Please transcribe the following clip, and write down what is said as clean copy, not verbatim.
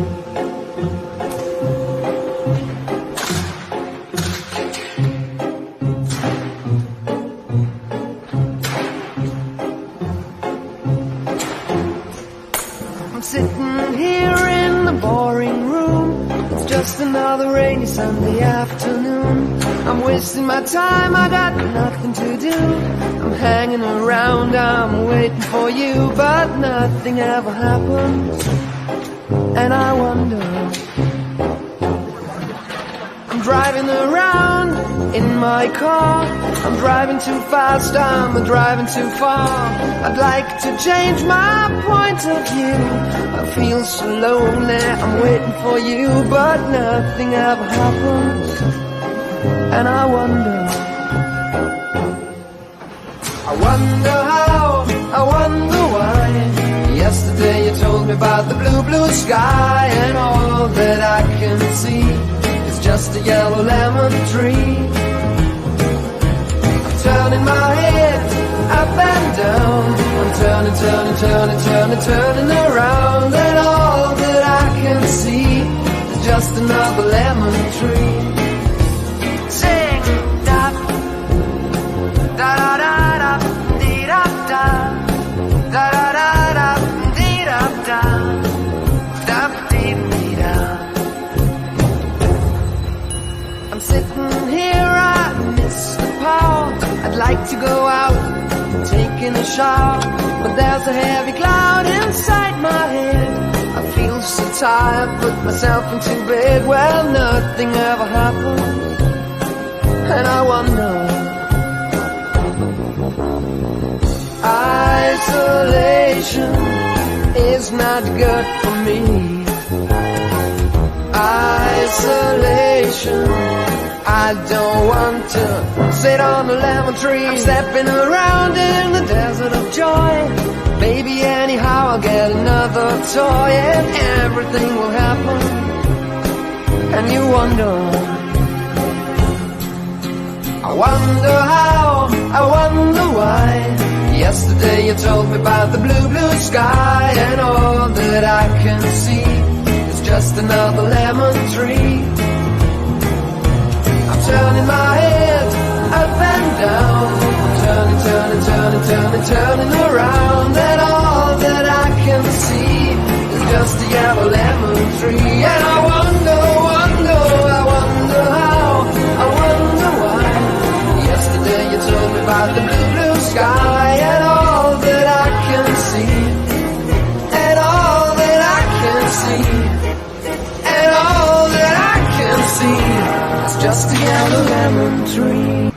I'm sitting here in the boring room. It's just another rainy Sunday afternoon. I'm wasting my time, I got nothing to do. I'm hanging around, I'm waiting for you, but nothing ever happens. And I wonder, I'm driving around in my car. I'm driving too fast, I'm driving too far. I'd like to change my point of view. I feel so lonely, I'm waiting for you, but nothing ever happens. And I wonder how, I wonder why. Yesterday you told me about the blue, blue sky, and all that I can see is just a yellow lemon tree. I'm turning my head up and down. I'm turning, turning, turning, turning, turning around, and all that I can see is just another lemon tree. Sing da da da da da dee da da da da da da dee da da da dee dee da. I'm sitting here, I miss the power. I'd like to go out and taking a shower, but there's a heavy cloud inside my head. I feel so tired, put myself into bed. Well, nothing ever happens, and I wonder. Isolation is not good for me. Isolation, I don't want to sit on a lemon tree. I'm stepping around in the desert of joy. Maybe anyhow I'll get another toy, and everything will happen. And you wonder, I wonder how, I wonder why. Yesterday you told me about the blue, blue sky, and all that I can see is just another lemon tree. I'm turning my head up and down. I'm turning, turning, turning, turning, turning around, and all that I can see is just a yellow lemon tree. And I wonder, wonder, I wonder how, I wonder why. Yesterday you told me about the blue, blue sky, and all that I can see, and all that I can see, and all that I can see is just a yellow lemon tree.